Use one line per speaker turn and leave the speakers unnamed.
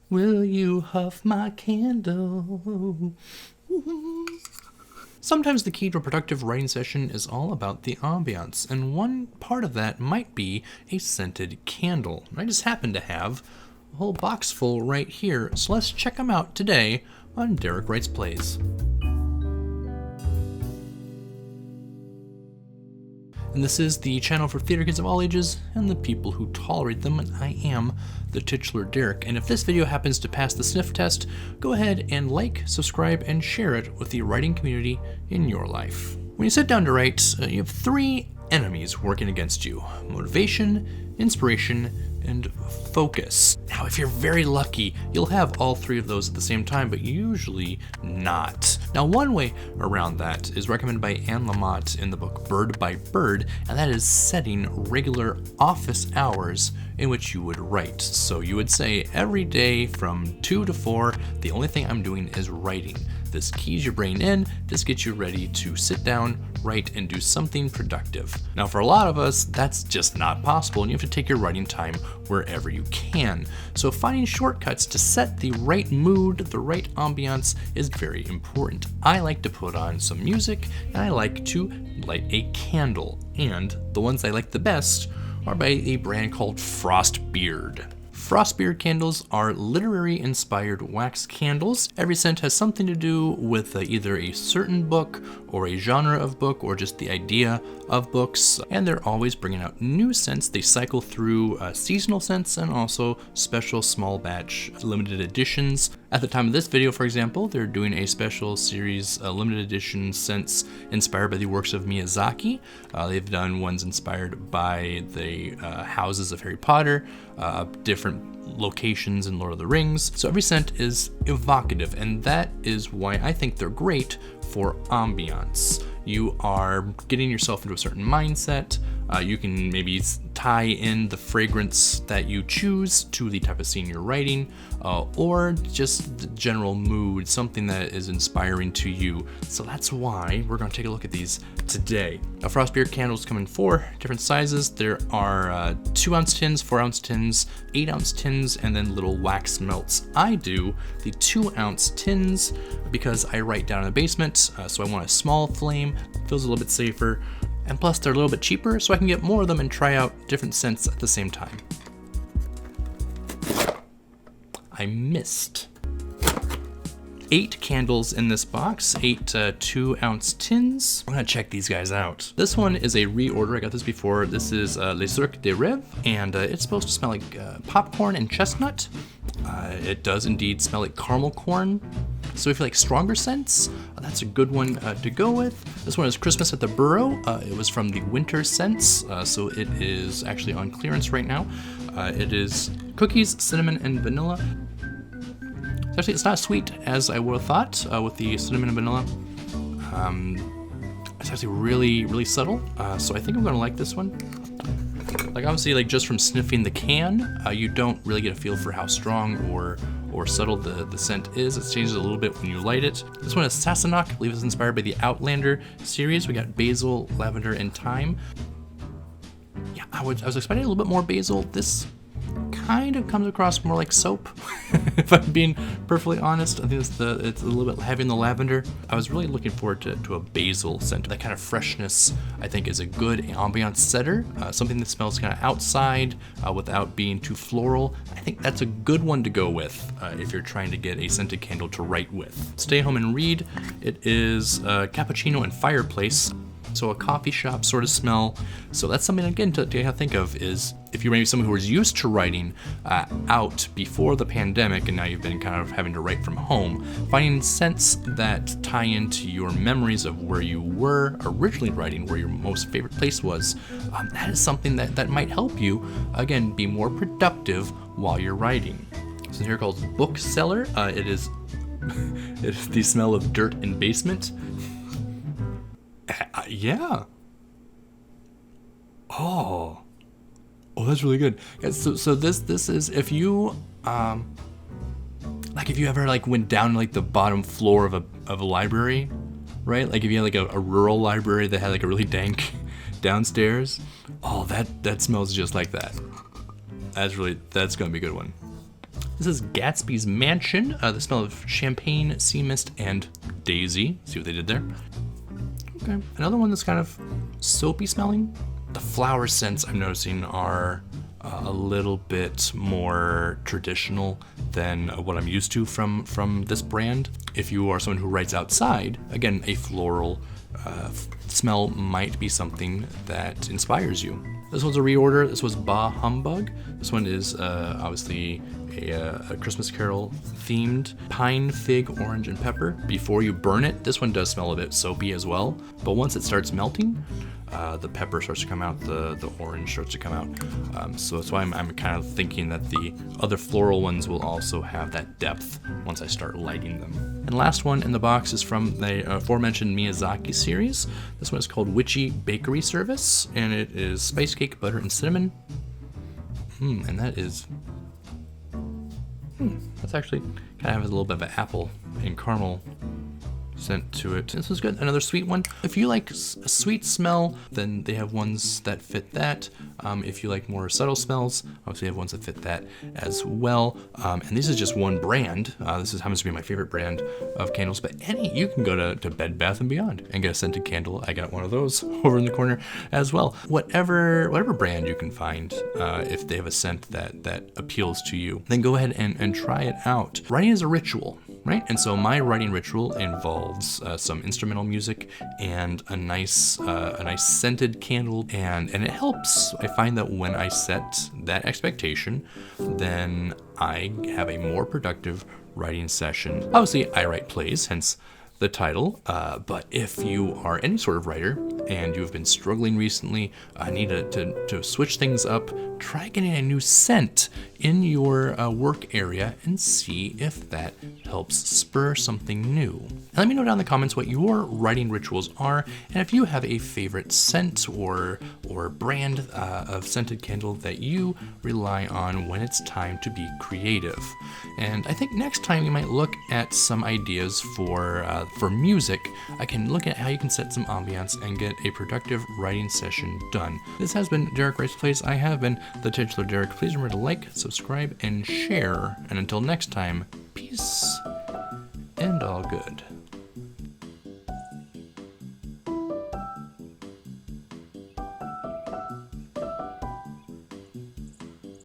Will you huff my candle? Sometimes the key to a productive writing session is all about the ambiance, and one part of that might be a scented candle. I just happen to have a whole box full right here, so let's check them out today on Derek Writes Plays. And this is the channel for theater kids of all ages and the people who tolerate them, and I am the titular Derek. And if this video happens to pass the sniff test, go ahead and like, subscribe, and share it with the writing community in your life. When you sit down to write, you have three enemies working against you: motivation, inspiration, and focus. Now, if you're very lucky, you'll have all three of those at the same time, but usually not. Now, one way around that is recommended by Anne Lamott in the book Bird by Bird, and that is setting regular office hours in which you would write. So you would say every day from 2 to 4, the only thing I'm doing is writing. This keys your brain in, this gets you ready to sit down, write, and do something productive. Now, for a lot of us, that's just not possible, and you have to take your writing time wherever you can. So finding shortcuts to set the right mood, the right ambiance is very important. I like to put on some music, and I like to light a candle. And the ones I like the best are by a brand called Frostbeard. Frostbeard candles are literary-inspired wax candles. Every scent has something to do with either a certain book or a genre of book or just the idea of books, and they're always bringing out new scents. They cycle through seasonal scents and also special small batch limited editions. At the time of this video, for example, they're doing a special series limited edition scents inspired by the works of Miyazaki. They've done ones inspired by the houses of Harry Potter, different locations in Lord of the Rings. So every scent is evocative, and that is why I think they're great for ambiance. You are getting yourself into a certain mindset. You can maybe tie in the fragrance that you choose to the type of scene you're writing, or just the general mood, something that is inspiring to you. So that's why we're going to take a look at these today. Now, Frostbeard candles come in 4 different sizes. There are 2-ounce tins, 4-ounce tins, 8-ounce tins, and then little wax melts. I do the 2-ounce tins because I write down in the basement, so I want a small flame, feels a little bit safer. And plus they're a little bit cheaper, so I can get more of them and try out different scents at the same time. I missed 8 candles in this box, 8 2-ounce tins. I'm gonna check these guys out. This one is a reorder. I got this before. This is Les Cirques des Rêves, and it's supposed to smell like popcorn and chestnut. It does indeed smell like caramel corn. So if you like stronger scents, that's a good one to go with. This one is Christmas at the Burrow. It was from the Winter Scents, so it is actually on clearance right now. It is cookies, cinnamon, and vanilla. Actually, it's not as sweet as I would have thought with the cinnamon and vanilla. It's actually really, really subtle, so I think I'm gonna like this one. Like obviously, like just from sniffing the can, you don't really get a feel for how strong or subtle the scent is. It changes a little bit when you light it. This one is Sassenach. I believe it's inspired by the Outlander series. We got basil, lavender, and thyme. Yeah, I was expecting a little bit more basil. This kind of comes across more like soap, if I'm being perfectly honest. I think it's a little bit heavy in the lavender. I was really looking forward to a basil scent. That kind of freshness, I think, is a good ambiance setter. Something that smells kind of outside without being too floral. I think that's a good one to go with if you're trying to get a scented candle to write with. Stay home and read. It is cappuccino and fireplace. So a coffee shop sort of smell. So that's something, again, to think of is if you're maybe someone who was used to writing out before the pandemic and now you've been kind of having to write from home, finding scents that tie into your memories of where you were originally writing, where your most favorite place was, that is something that might help you, again, be more productive while you're writing. So here called Bookseller. It is the smell of dirt and basement. Yeah. Oh, that's really good. Yeah, so this is if you like if you ever like went down to like the bottom floor of a library, right? Like if you had like a rural library that had like a really dank downstairs. Oh, that smells just like that. That's gonna be a good one. This is Gatsby's Mansion. The smell of champagne, sea mist, and daisy. See what they did there? Okay. Another one that's kind of soapy smelling. The flower scents I'm noticing are a little bit more traditional than what I'm used to from this brand. If you are someone who writes outside, again, a floral smell might be something that inspires you. This one's a reorder. This was Bah Humbug. This one is obviously a Christmas Carol themed pine, fig, orange, and pepper. Before you burn it, this one does smell a bit soapy as well, but once it starts melting, the pepper starts to come out, the orange starts to come out. So that's why I'm kind of thinking that the other floral ones will also have that depth once I start lighting them. And last one in the box is from the aforementioned Miyazaki series. This one is called Witchy Bakery Service, and it is spice cake, butter, and cinnamon. And that is... that's actually kind of has a little bit of an apple and caramel scent to it. This is good. Another sweet one. If you like a sweet smell, then they have ones that fit that. If you like more subtle smells, obviously they have ones that fit that as well. And this is just one brand. This happens to be my favorite brand of candles, but you can go to Bed Bath & Beyond and get a scented candle. I got one of those over in the corner as well. Whatever brand you can find, if they have a scent that appeals to you, then go ahead and try it out. Writing is a ritual, right? And so my writing ritual involves some instrumental music and a nice scented candle, and it helps. I find that when I set that expectation, then I have a more productive writing session. Obviously, I write plays, hence the title, but if you are any sort of writer and you've been struggling recently, need to switch things up, try getting a new scent in your work area and see if that helps spur something new. And let me know down in the comments what your writing rituals are, and if you have a favorite scent or brand of scented candle that you rely on when it's time to be creative. And I think next time we might look at some ideas for music. I can look at how you can set some ambiance and get a productive writing session done. This has been Derek Writes Plays. I have been the titular Derek. Please remember to like, subscribe, and share. And until next time, peace and all good.